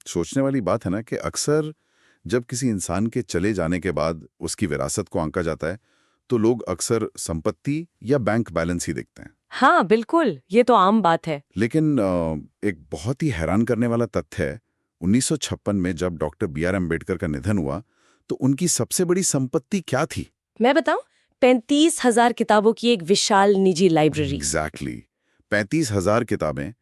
सोचने वाली बात है ना कि अक्सर जब किसी इंसान के चले जाने के बाद उसकी विरासत को आंका जाता है तो लोग अक्सर संपत्ति या बैंक बैलेंस ही देखते हैं। हाँ बिल्कुल, ये तो आम बात है। लेकिन एक बहुत ही हैरान करने वाला तथ्य है, 1956 में जब डॉक्टर बी.आर. अम्बेडकर का निधन हुआ तो उनकी सबसे बड़ी संपत्ति क्या थी? मैं बताऊं, 35,000 किताबों की एक विशाल निजी लाइब्रेरी। एग्जैक्टली 35,000 किताबें।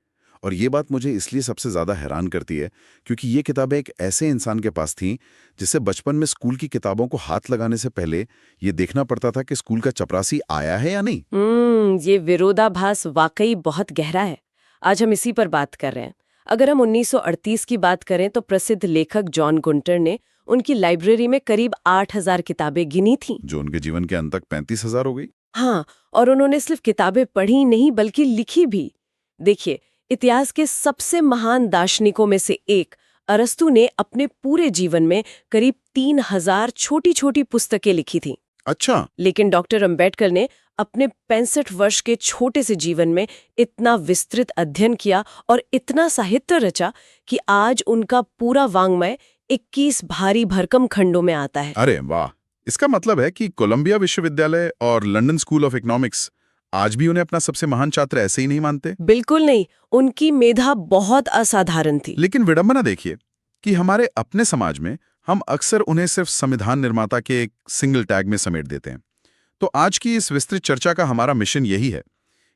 और ये बात मुझे इसलिए सबसे ज्यादा हैरान करती है क्योंकि ये किताबें एक ऐसे इंसान के पास थीं जिसे बचपन में स्कूल की किताबों को हाथ लगाने से पहले ये देखना पड़ता था कि स्कूल का चपरासी आया है या नहीं। ये विरोधाभास वाकई बहुत गहरा है। आज हम इसी पर बात कर रहे हैं। अगर हम 1938 की बात करें तो प्रसिद्ध लेखक जॉन गुंटर ने उनकी लाइब्रेरी में करीब 8,000 किताबें गिनी थीं। जो उनके जीवन के अंत तक 35,000 हो गई। हाँ, और उन्होंने सिर्फ किताबें पढ़ी नहीं बल्कि लिखी भी। देखिए, इतिहास के सबसे महान दार्शनिकों में से एक अरस्तु ने अपने पूरे जीवन में करीब 3,000 छोटी-छोटी पुस्तकें लिखी थीं। अच्छा। लेकिन डॉक्टर अंबेडकर ने अपने 65 वर्ष के छोटे से जीवन में इतना विस्तृत अध्ययन किया और इतना साहित्य रचा कि आज उनका पूरा वाङ्मय 21 भारी भरकम खंडों में आता है। अरे वाह, इसका मतलब है कि कोलंबिया विश्वविद्यालय और लंदन स्कूल ऑफ इकोनॉमिक्स आज भी उन्हें अपना सबसे महान छात्र ऐसे ही नहीं मानते। बिल्कुल नहीं, उनकी मेधा बहुत असाधारण थी। लेकिन विडंबना देखिए कि हमारे अपने समाज में हम अक्सर उन्हें सिर्फ संविधान निर्माता के एक सिंगल टैग में समेट देते हैं। तो आज की इस विस्तृत चर्चा का हमारा मिशन यही है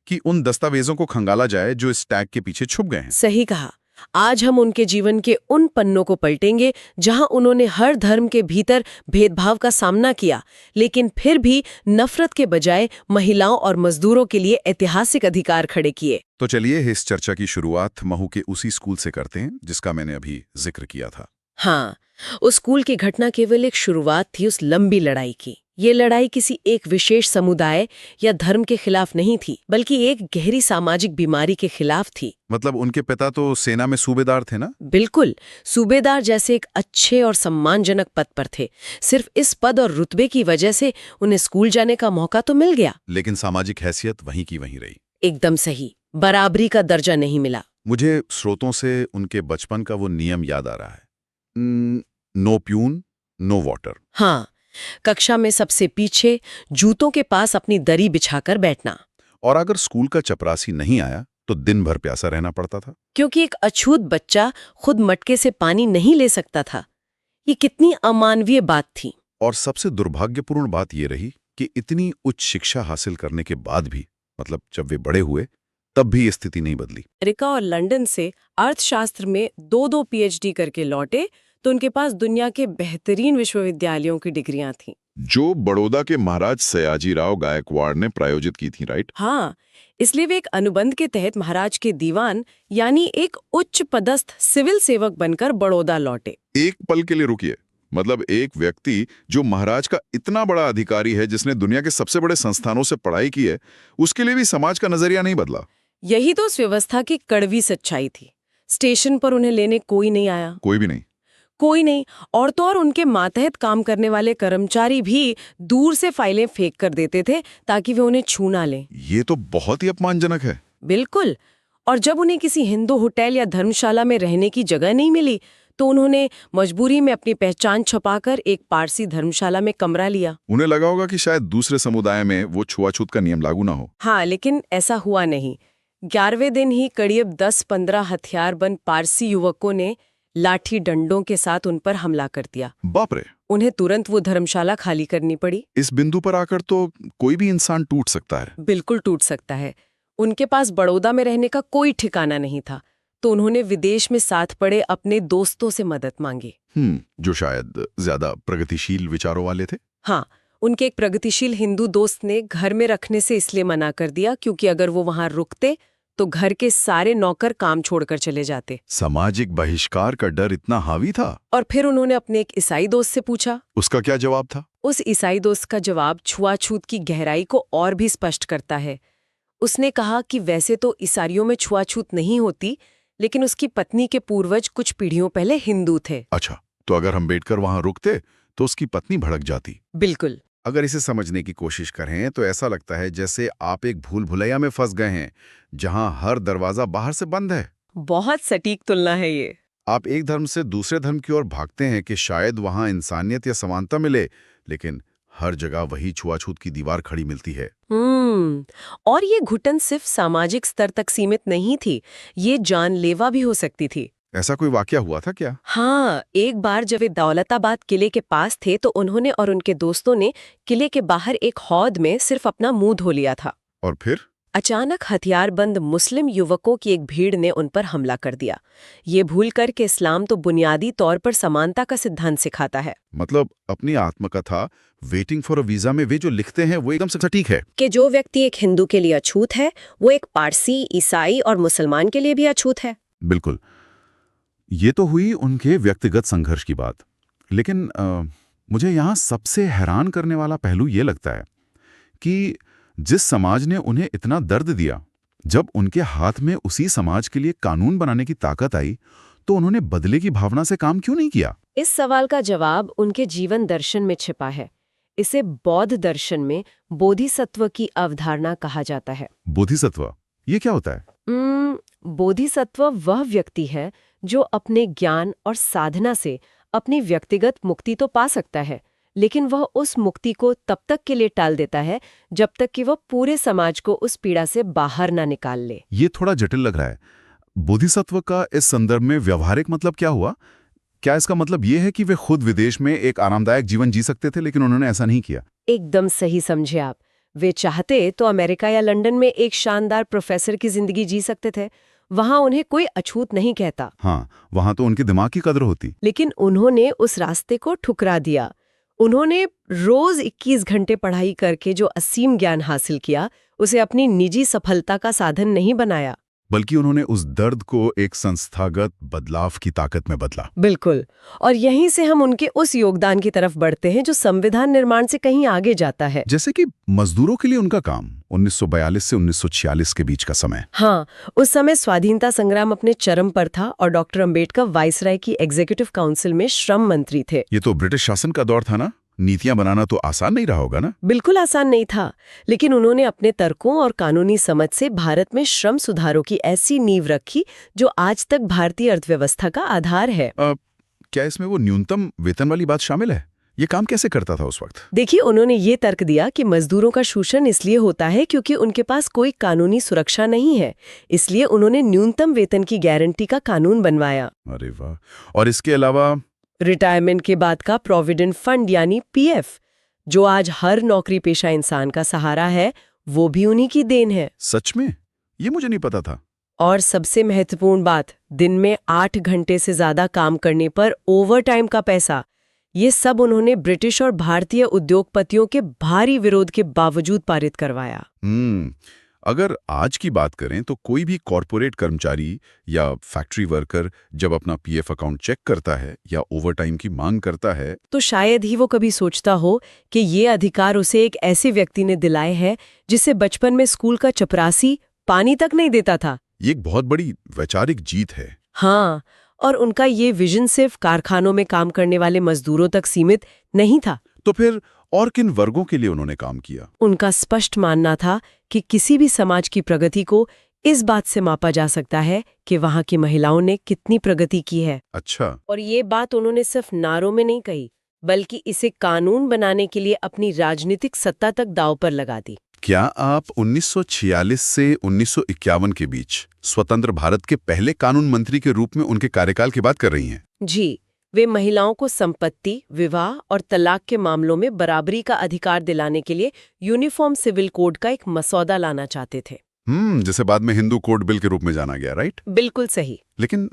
कि उन दस्तावेजों को खंगाला जाए जो इस टैग के पीछे छुप गए हैं। सही कहा। आज हम उनके जीवन के उन पन्नों को पलटेंगे जहां उन्होंने हर धर्म के भीतर भेदभाव का सामना किया, लेकिन फिर भी नफरत के बजाय महिलाओं और मजदूरों के लिए ऐतिहासिक अधिकार खड़े किए। तो चलिए इस चर्चा की शुरुआत महू के उसी स्कूल से करते हैं जिसका मैंने अभी जिक्र किया था। हाँ, उस स्कूल की घटना केवल एक शुरुआत थी उस लंबी लड़ाई की। ये लड़ाई किसी एक विशेष समुदाय या धर्म के खिलाफ नहीं थी, बल्कि एक गहरी सामाजिक बीमारी के खिलाफ थी। मतलब उनके पिता तो सेना में सूबेदार थे ना? बिल्कुल, सूबेदार जैसे एक अच्छे और सम्मानजनक पद पर थे। सिर्फ इस पद और रुतबे की वजह से उन्हें स्कूल जाने का मौका तो मिल गया, लेकिन सामाजिक हैसियत वहीं की वहीं रही। एकदम सही, बराबरी का दर्जा नहीं मिला। मुझे स्रोतों से उनके बचपन का वो नियम याद आ रहा है, नो प्यून नो वाटर। हाँ, कक्षा में सबसे पीछे, जूतों के पास अपनी दरी बिछाकर बैठना। और अगर स्कूल का चपरासी नहीं आया तो दिन भर प्यासा रहना पड़ता था, क्योंकि एक अछूत बच्चा खुद मटके से पानी नहीं ले सकता था। ये कितनी अमानवीय बात थी। और सबसे दुर्भाग्यपूर्ण बात यह रही कि इतनी उच्च शिक्षा हासिल करने के बाद भी, मतलब जब वे बड़े हुए तब भी ये स्थिति नहीं बदली। अमेरिका और लंदन से अर्थशास्त्र में 2-2 पीएचडी करके लौटे तो उनके पास दुनिया के बेहतरीन विश्वविद्यालयों की डिग्रियां थीं। जो बड़ौदा के महाराज सयाजीराव गायकवाड़ ने प्रायोजित की थी, राइट? हाँ, इसलिए वे एक अनुबंध के तहत महाराज के दीवान यानी एक उच्च पदस्थ सिविल सेवक बनकर बड़ौदा लौटे। एक पल के लिए रुकिए, मतलब एक व्यक्ति जो महाराज का इतना बड़ा अधिकारी है, जिसने दुनिया के सबसे बड़े संस्थानों से पढ़ाई की है, उसके लिए भी समाज का नजरिया नहीं बदला। यही तो उस व्यवस्था की कड़वी सच्चाई थी। स्टेशन पर उन्हें लेने कोई नहीं आया, कोई भी नहीं। कोई नहीं। और तो और उनके मातहत काम करने वाले कर्मचारी भी दूर से फाइलें फेंक कर देते थे ताकि वे उन्हें छू ना लें। ये तो बहुत ही अपमानजनक है। बिल्कुल। और जब उन्हें किसी हिंदू होटल या धर्मशाला में रहने की जगह नहीं मिली तो उन्होंने मजबूरी में अपनी पहचान छुपाकर एक पारसी धर्मशाला में कमरा लिया। उन्हें लगा होगा कि शायद दूसरे समुदाय में वो छुआछूत का नियम लागू ना हो। हाँ, लेकिन ऐसा हुआ नहीं। 11वें दिन ही करीब 10-15 हथियारबंद पारसी युवकों ने लाठी डंडों के साथ उन पर हमला कर दिया। बाप रे! उन्हें तुरंत वो धर्मशाला खाली करनी पड़ी। इस बिंदु पर आकर तो कोई भी इंसान टूट सकता है। बिल्कुल टूट सकता है। उनके पास बड़ौदा में रहने का कोई ठिकाना नहीं था, तो उन्होंने विदेश में साथ पड़े अपने दोस्तों से मदद मांगी। जो शायद ज्यादा प्रगतिशील विचारों वाले थे। हाँ, उनके एक प्रगतिशील हिंदू दोस्त ने घर में रखने से इसलिए मना कर दिया क्योंकि अगर वो वहां रुकते तो घर के सारे नौकर काम छोड़कर चले जाते। सामाजिक बहिष्कार का डर इतना हावी था। और फिर उन्होंने अपने एक ईसाई दोस्त से पूछा। उसका क्या जवाब था? उस ईसाई दोस्त का जवाब छुआछूत की गहराई को और भी स्पष्ट करता है। उसने कहा कि वैसे तो ईसाइयों में छुआछूत नहीं होती, लेकिन उसकी पत्नी के पूर्वज कुछ पीढ़ियों पहले हिंदू थे। अच्छा, तो अगर अम्बेडकर वहां रुकते तो उसकी पत्नी भड़क जाती। बिल्कुल। अगर इसे समझने की कोशिश करें तो ऐसा लगता है जैसे आप एक भूल भुलैया में फंस गए हैं जहां हर दरवाजा बाहर से बंद है। बहुत सटीक तुलना है ये। आप एक धर्म से दूसरे धर्म की ओर भागते हैं कि शायद वहां इंसानियत या समानता मिले, लेकिन हर जगह वही छुआछूत की दीवार खड़ी मिलती है। और ये घुटन सिर्फ सामाजिक स्तर तक सीमित नहीं थी, ये जानलेवा भी हो सकती थी। ऐसा कोई वाकया हुआ था क्या? हाँ, एक बार जब वे दौलताबाद किले के पास थे तो उन्होंने और उनके दोस्तों ने किले के बाहर एक हौद में सिर्फ अपना मुंह धो लिया था। और फिर? अचानक हथियारबंद मुस्लिम युवकों की एक भीड़ ने उन पर हमला कर दिया। ये भूल कर कि इस्लाम तो बुनियादी तौर पर समानता का सिद्धांत सिखाता है। मतलब अपनी आत्मकथा वेटिंग फॉर अ वीजा में वे जो लिखते हैं वो एकदम से सटीक है कि जो व्यक्ति एक हिंदू के लिए अछूत है वो एक पारसी, ईसाई और मुसलमान के लिए भी अछूत है। बिल्कुल। ये तो हुई उनके व्यक्तिगत संघर्ष की बात, लेकिन मुझे यहाँ सबसे हैरान करने वाला पहलू ये लगता है कि जिस समाज ने उन्हें इतना दर्द दिया, जब उनके हाथ में उसी समाज के लिए कानून बनाने की ताकत आई तो उन्होंने बदले की भावना से काम क्यों नहीं किया? इस सवाल का जवाब उनके जीवन दर्शन में छिपा है। इसे बौद्ध दर्शन में बोधिसत्व की अवधारणा कहा जाता है। बोधिसत्व, ये क्या होता है? बोधिसत्व वह व्यक्ति है जो अपने ज्ञान और साधना से अपनी व्यक्तिगत मुक्ति तो पा सकता है, लेकिन वह उस मुक्ति को तब तक के लिए टाल देता है जब तक कि वह पूरे समाज को उस पीड़ा से बाहर ना निकाल ले। ये थोड़ा जटिल लग रहा है। बोधिसत्व का इस संदर्भ में व्यवहारिक मतलब क्या हुआ? क्या इसका मतलब ये है कि वे खुद विदेश में एक आरामदायक जीवन जी सकते थे लेकिन उन्होंने ऐसा नहीं किया? एकदम सही समझे आप। वे चाहते तो अमेरिका या लंदन में एक शानदार प्रोफेसर की जिंदगी जी सकते थे। वहां उन्हें कोई अछूत नहीं कहता। हाँ, वहां तो उनके दिमाग की कदर होती। लेकिन उन्होंने उस रास्ते को ठुकरा दिया। उन्होंने रोज 21 घंटे पढ़ाई करके जो असीम ज्ञान हासिल किया, उसे अपनी निजी सफलता का साधन नहीं बनाया, बल्कि उन्होंने उस दर्द को एक संस्थागत बदलाव की ताकत में बदला। बिल्कुल। और यहीं से हम उनके उस योगदान की तरफ बढ़ते हैं जो संविधान निर्माण से कहीं आगे जाता है। जैसे कि मजदूरों के लिए उनका काम 1942 से 1946 के बीच का समय। हाँ, उस समय स्वाधीनता संग्राम अपने चरम पर था और डॉक्टर अंबेडकर वाइसराय की एग्जीक्यूटिव काउंसिल में श्रम मंत्री थे। ये तो ब्रिटिश शासन का दौर था ना? नीतियां बनाना तो आसान नहीं रहा होगा ना? बिल्कुल आसान नहीं था, लेकिन उन्होंने अपने तर्कों और कानूनी समझ से भारत में श्रम सुधारों की ऐसी नींव रखी जो आज तक भारतीय अर्थव्यवस्था का आधार है। क्या इसमें वो न्यूनतम वेतन वाली बात शामिल है? ये काम कैसे करता था उस वक्त? देखिए, उन्होंने ये तर्क दिया कि मजदूरों का शोषण इसलिए होता है क्योंकि उनके पास कोई कानूनी सुरक्षा नहीं है, इसलिए उन्होंने न्यूनतम वेतन की गारंटी का कानून बनवाया। अरे वाह! और इसके अलावा रिटायरमेंट के बाद का प्रोविडेंट फंड यानी पीएफ, जो आज हर नौकरी पेशा इंसान का सहारा है, वो भी उन्हीं की देन है। सच में? ये मुझे नहीं पता था। और सबसे महत्वपूर्ण बात, दिन में 8 घंटे से ज्यादा काम करने पर ओवरटाइम का पैसा। ये सब उन्होंने ब्रिटिश और भारतीय उद्योगपतियों के भारी विरोध के बावजूद पारित करवाया। अगर आज की बात करें तो कोई भी कॉरपोरेट कर्मचारी या फैक्ट्री वर्कर जब अपना पीएफ अकाउंट चेक करता है या ओवरटाइम की मांग करता है, तो शायद ही वो कभी सोचता हो कि ये अधिकार उसे एक ऐसे व्यक्ति ने दिलाए हैं जिसे बचपन में स्कूल का चपरासी पानी तक नहीं देता था। ये एक बहुत बड़ी वैचारिक जीत है। हाँ, और उनका ये विजन सिर्फ कारखानों में काम करने वाले मजदूरों तक सीमित नहीं था। तो फिर और किन वर्गों के लिए उन्होंने काम किया? उनका स्पष्ट मानना था कि किसी भी समाज की प्रगति को इस बात से मापा जा सकता है कि वहां की महिलाओं ने कितनी प्रगति की है। अच्छा। और ये बात उन्होंने सिर्फ नारों में नहीं कही, बल्कि इसे कानून बनाने के लिए अपनी राजनीतिक सत्ता तक दांव पर लगा दी। क्या आप 1946 से 1951 के बीच स्वतंत्र भारत के पहले कानून मंत्री के रूप में उनके कार्यकाल की बात कर रही हैं? जी, वे महिलाओं को संपत्ति, विवाह और तलाक के मामलों में बराबरी का अधिकार दिलाने के लिए यूनिफॉर्म सिविल कोड का एक मसौदा लाना चाहते थे। जिसे बाद में हिंदू कोड बिल के रूप में जाना गया, राइट? बिल्कुल सही। लेकिन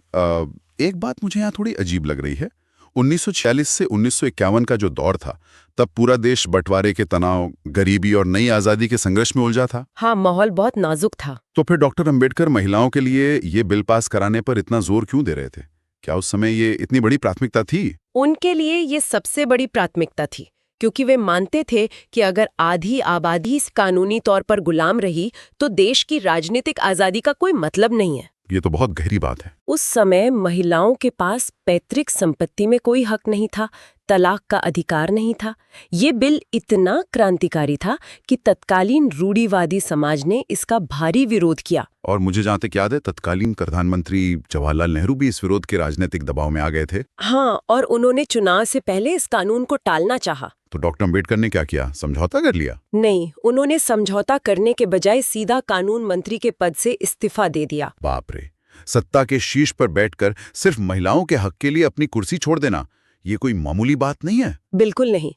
एक बात मुझे यहाँ थोड़ी अजीब लग रही है। 1946 से 1951 का जो दौर था, तब पूरा देश बंटवारे के तनाव, गरीबी और नई आजादी के संघर्ष में उलझा था। हाँ, माहौल बहुत नाजुक था। तो फिर डॉक्टर अंबेडकर महिलाओं के लिए ये बिल पास कराने पर इतना जोर क्यों दे रहे थे? क्या उस समय ये इतनी बड़ी प्राथमिकता थी? उनके लिए ये सबसे बड़ी प्राथमिकता थी, क्योंकि वे मानते थे कि अगर आधी आबादी कानूनी तौर पर गुलाम रही तो देश की राजनीतिक आजादी का कोई मतलब नहीं है। ये तो बहुत गहरी बात है। उस समय महिलाओं के पास पैतृक संपत्ति में कोई हक नहीं था, तलाक का अधिकार नहीं था। ये बिल इतना क्रांतिकारी था कि तत्कालीन रूढ़िवादी समाज ने इसका भारी विरोध किया। और मुझे जहाँ तक याद है, तत्कालीन प्रधानमंत्री जवाहरलाल नेहरू भी इस विरोध के राजनीतिक दबाव में आ गए थे। हाँ, और उन्होंने चुनाव से पहले इस कानून को टालना चाहा। तो डॉक्टर अंबेडकर ने क्या किया, समझौता कर लिया? नहीं, उन्होंने समझौता करने के बजाय सीधा कानून मंत्री के पद से इस्तीफा दे दिया। बाप रे, सत्ता के शीर्ष पर बैठकर सिर्फ महिलाओं के हक के लिए अपनी कुर्सी छोड़ देना, ये कोई मामूली बात नहीं है। बिल्कुल नहीं।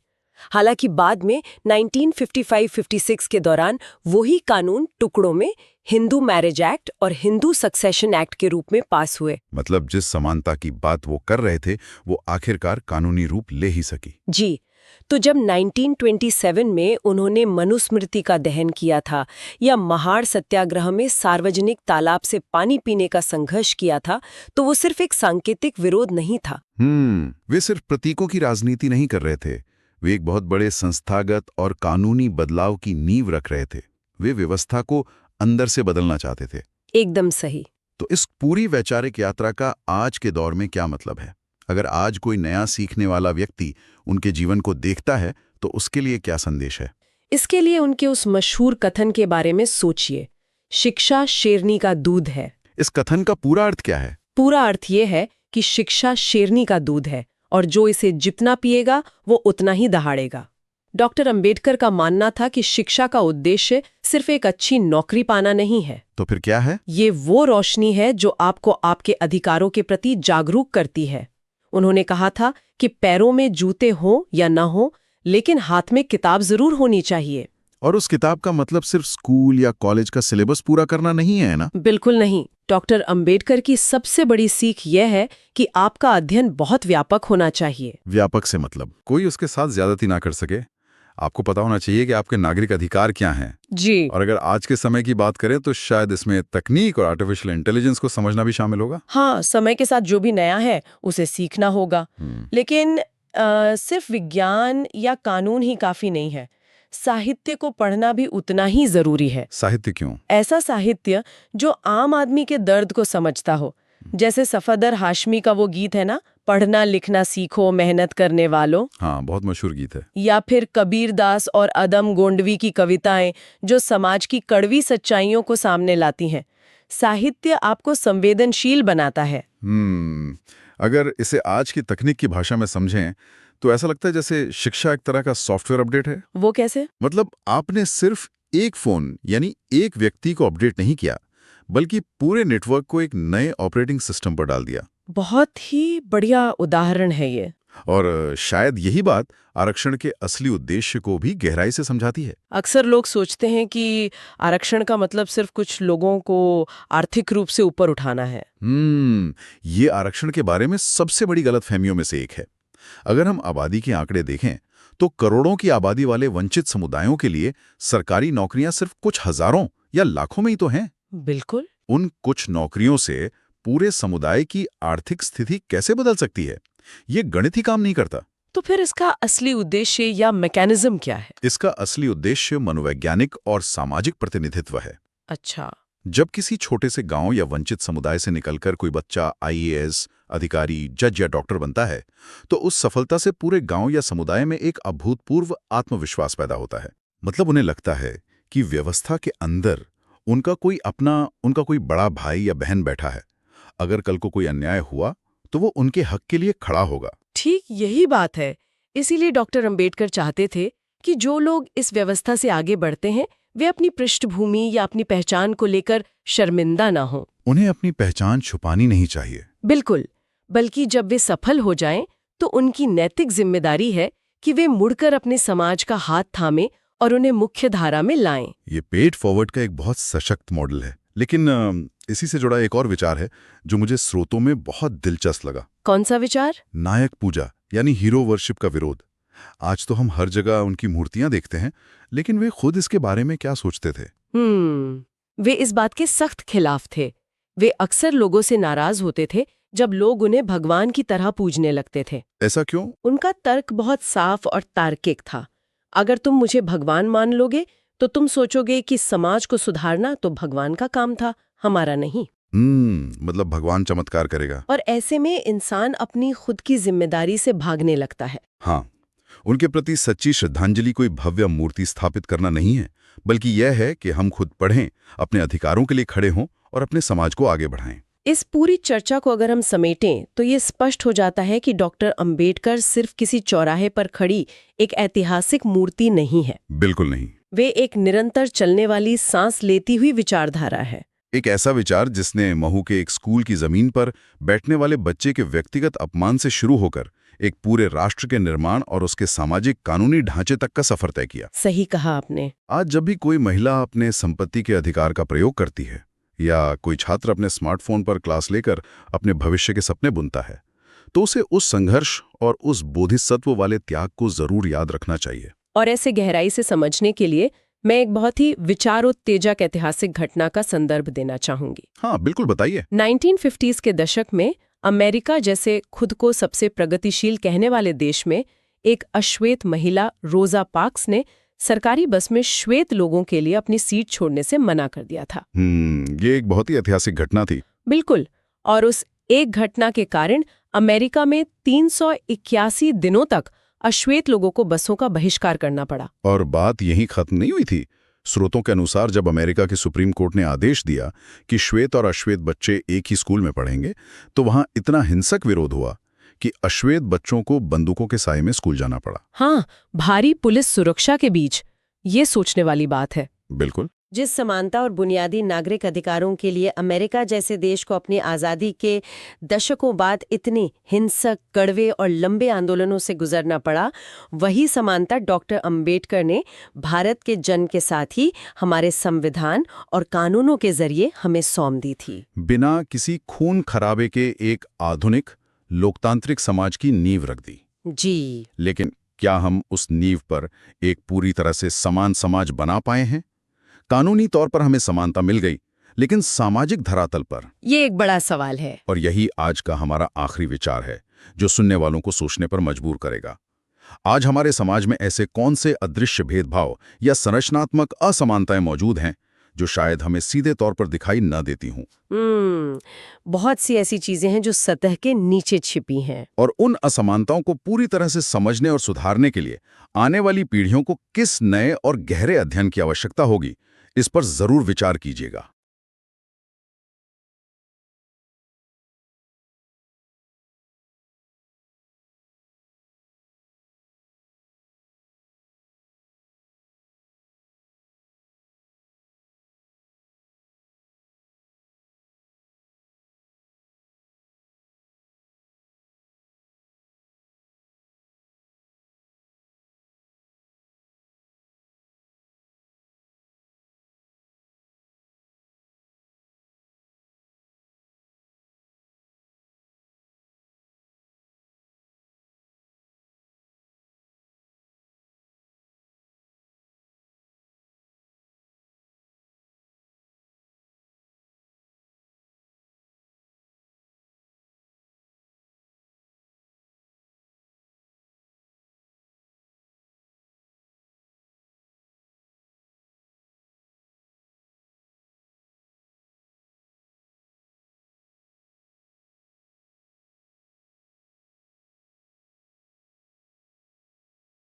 हालांकि बाद में 1955-56 के दौरान वही कानून टुकड़ों में हिंदू मैरिज एक्ट और हिंदू सक्सेशन एक्ट के रूप में पास हुए। मतलब जिस समानता की बात वो कर रहे थे, वो आखिरकार कानूनी रूप ले ही सकी। जी, तो जब 1927 में उन्होंने मनुस्मृति का दहन किया था या महाड़ सत्याग्रह में सार्वजनिक तालाब से पानी पीने का संघर्ष किया था, तो वो सिर्फ एक सांकेतिक विरोध नहीं था। वे सिर्फ प्रतीकों की राजनीति नहीं कर रहे थे, वे एक बहुत बड़े संस्थागत और कानूनी बदलाव की नींव रख रहे थे। वे व्यवस्था को अंदर से बदलना चाहते थे। एकदम सही। तो इस पूरी वैचारिक यात्रा का आज के दौर में क्या मतलब है? अगर आज कोई नया सीखने वाला व्यक्ति उनके जीवन को देखता है, तो उसके लिए क्या संदेश है? इसके लिए उनके उस मशहूर कथन के बारे में सोचिए, शिक्षा शेरनी का दूध है। इस कथन का पूरा अर्थ क्या है? पूरा अर्थ ये है कि शिक्षा शेरनी का दूध है और जो इसे जितना पिएगा वो उतना ही दहाड़ेगा। डॉक्टर अंबेडकर का मानना था कि शिक्षा का उद्देश्य सिर्फ एक अच्छी नौकरी पाना नहीं है। तो फिर क्या है? ये वो रोशनी है जो आपको आपके अधिकारों के प्रति जागरूक करती है। उन्होंने कहा था कि पैरों में जूते हों या न हों, लेकिन हाथ में किताब जरूर होनी चाहिए। और उस किताब का मतलब सिर्फ स्कूल या कॉलेज का सिलेबस पूरा करना नहीं है ना? बिल्कुल नहीं। डॉक्टर अंबेडकर की सबसे बड़ी सीख यह है कि आपका अध्ययन बहुत व्यापक होना चाहिए। व्यापक से मतलब कोई उसके साथ ज्यादती ना कर सके। आपको पता होना चाहिए कि आपके नागरिक अधिकार क्या हैं। जी। और अगर आज के समय की बात करें तो शायद इसमें तकनीक और आर्टिफिशियल इंटेलिजेंस को समझना भी शामिल होगा। हाँ, समय के साथ जो भी नया है उसे सीखना होगा। लेकिन सिर्फ विज्ञान या कानून ही काफी नहीं है। साहित्य को पढ़ना भी उतना ही जरूरी है। साहित्य क्यों? ऐसा साहित्य जो आम आदमी के दर्द को समझता हो। जैसे सफदर हाशमी का वो गीत है ना, पढ़ना लिखना सीखो मेहनत करने वालों। हाँ, बहुत मशहूर गीत है। या फिर कबीर दास और अदम गोंडवी की कविताएं जो समाज की कड़वी सच्चाइयों को सामने लाती हैं। साहित्य आपको संवेदनशील बनाता है। अगर इसे आज की तकनीक की भाषा में समझें तो ऐसा लगता है जैसे शिक्षा एक तरह का सॉफ्टवेयर अपडेट है। वो कैसे? मतलब आपने सिर्फ एक फोन यानी एक व्यक्ति को अपडेट नहीं किया, बल्कि पूरे नेटवर्क को एक नए ऑपरेटिंग सिस्टम पर डाल दिया। बहुत ही बढ़िया उदाहरण है ये। और शायद यही बात आरक्षण के असली उद्देश्य को भी गहराई से समझाती है। अक्सर लोग सोचते हैं कि आरक्षण का मतलब सिर्फ कुछ लोगों को आर्थिक रूप से ऊपर उठाना है। ये आरक्षण के बारे में सबसे बड़ी गलतफहमियों में से एक है। अगर हम आबादी के आंकड़े देखें तो करोड़ों की आबादी वाले वंचित समुदायों के लिए सरकारी नौकरियां सिर्फ कुछ हजारों या लाखों में ही तो हैं। बिल्कुल। उन कुछ नौकरियों से पूरे समुदाय की आर्थिक स्थिति कैसे बदल सकती है, ये गणित ही काम नहीं करता। तो फिर इसका असली उद्देश्य या मैकेनिज्म क्या है? इसका असली उद्देश्य मनोवैज्ञानिक और सामाजिक प्रतिनिधित्व है। अच्छा। जब किसी छोटे से गांव या वंचित समुदाय से निकलकर कोई बच्चा आईएएस, अधिकारी, जज या डॉक्टर बनता है, तो उस सफलता से पूरे गांव या समुदाय में एक अभूतपूर्व आत्मविश्वास पैदा होता है। मतलब उन्हें लगता है कि व्यवस्था के अंदर उनका कोई बड़ा भाई या बहन बैठा है। अगर कल को कोई अन्याय हुआ तो वो उनके हक के लिए खड़ा होगा। ठीक यही बात है। इसीलिए डॉक्टर अंबेडकर चाहते थे कि जो लोग इस व्यवस्था से आगे बढ़ते हैं वे अपनी पृष्ठभूमि या अपनी पहचान को लेकर शर्मिंदा ना हों। उन्हें अपनी पहचान छुपानी नहीं चाहिए। बिल्कुल, बल्कि जब वे सफल हो जाएं तो उनकी नैतिक जिम्मेदारी है कि वे मुड़कर अपने समाज का हाथ थामें और उन्हें मुख्य धारा में लाएं। ये पेड फॉरवर्ड का एक बहुत सशक्त मॉडल है। लेकिन इसी से जुड़ा एक और विचार है जो मुझे स्रोतों में बहुत दिलचस्प लगा। कौन सा विचार? नायक पूजा यानी हीरो वर्शिप का विरोध। आज तो हम हर जगह उनकी मूर्तियां देखते हैं, लेकिन वे खुद इसके बारे में क्या सोचते थे? वे इस बात के सख्त खिलाफ थे। वे अक्सर लोगों से नाराज होते थे जब लोग उन्हें भगवान की तरह पूजने लगते थे। ऐसा क्यों? उनका तर्क बहुत साफ और तार्किक था। अगर तुम मुझे भगवान मान लोगे तो तुम सोचोगे कि समाज को सुधारना तो भगवान का काम था, हमारा नहीं। मतलब भगवान चमत्कार करेगा। और ऐसे में इंसान अपनी खुद की जिम्मेदारी से भागने लगता है। हाँ, उनके प्रति सच्ची श्रद्धांजलि कोई भव्य मूर्ति स्थापित करना नहीं है, बल्कि यह है कि हम खुद पढ़ें, अपने अधिकारों के लिए खड़े हों और अपने समाज को आगे बढ़ाएं। इस पूरी चर्चा को अगर हम समेटें तो ये स्पष्ट हो जाता है कि डॉक्टर अंबेडकर सिर्फ किसी चौराहे पर खड़ी एक ऐतिहासिक मूर्ति नहीं है। बिल्कुल नहीं। वे एक निरंतर चलने वाली, सांस लेती हुई विचारधारा है। एक ऐसा विचार जिसने महू के एक स्कूल की जमीन पर बैठने वाले बच्चे के व्यक्तिगत अपमान से शुरू होकर एक पूरे राष्ट्र के निर्माण और उसके सामाजिक कानूनी ढांचे तक का सफर तय किया। सही कहा आपने। आज जब भी कोई महिला अपने संपत्ति के अधिकार का प्रयोग करती है या कोई छात्र अपने स्मार्टफोन पर क्लास लेकर अपने भविष्य के सपने बुनता है, तो उसे उस संघर्ष और उस बोधिसत्व वाले त्याग को जरूर याद रखना चाहिए। और ऐसे गहराई से समझने के लिए मैं एक बहुत ही विचारोत्तेजक ऐतिहासिक घटना का संदर्भ देना चाहूंगी। हाँ, बिल्कुल, बताइए। 1950s के दशक में अमेरिका जैसे खुद को सबसे प्रगतिशील कहने वाले देश में एक अश्वेत महिला रोजा पार्क्स ने सरकारी बस में श्वेत लोगों के लिए अपनी सीट छोड़ने से मना कर दिया था। ये एक बहुत ही ऐतिहासिक घटना थी। बिल्कुल। और उस एक घटना के कारण अमेरिका में 381 दिनों तक अश्वेत लोगों को बसों का बहिष्कार करना पड़ा। और बात यहीं खत्म नहीं हुई थी। स्रोतों के अनुसार जब अमेरिका के सुप्रीम कोर्ट ने आदेश दिया कि श्वेत और अश्वेत बच्चे एक ही स्कूल में पढ़ेंगे, तो वहां इतना हिंसक विरोध हुआ कि अश्वेत बच्चों को बंदूकों के साए में स्कूल जाना पड़ा। हाँ, भारी पुलिस सुरक्षा के बीच। ये सोचने वाली बात है। बिल्कुल। जिस समानता और बुनियादी नागरिक अधिकारों के लिए अमेरिका जैसे देश को अपनी आज़ादी के दशकों बाद इतने हिंसक, कड़वे और लंबे आंदोलनों से गुजरना पड़ा, वही समानता डॉक्टर अंबेडकर ने भारत के जन्म के साथ ही हमारे संविधान और कानूनों के जरिए हमें सौंप दी थी। बिना किसी खून खराबे के एक आधुनिक लोकतांत्रिक समाज की नींव रख दी। जी। लेकिन क्या हम उस नींव पर एक पूरी तरह से समान समाज बना पाए हैं? कानूनी तौर पर हमें समानता मिल गई, लेकिन सामाजिक धरातल पर ये एक बड़ा सवाल है। और यही आज का हमारा आखिरी विचार है, जो सुनने वालों को सोचने पर मजबूर करेगा। आज हमारे समाज में ऐसे कौन से अदृश्य भेदभाव या संरचनात्मक असमानताएं मौजूद हैं जो शायद हमें सीधे तौर पर दिखाई न देती हों? बहुत सी ऐसी चीजें हैं जो सतह के नीचे छिपी हैं। और उन असमानताओं को पूरी तरह से समझने और सुधारने के लिए आने वाली पीढ़ियों को किस नए और गहरे अध्ययन की आवश्यकता होगी, इस पर जरूर विचार कीजिएगा।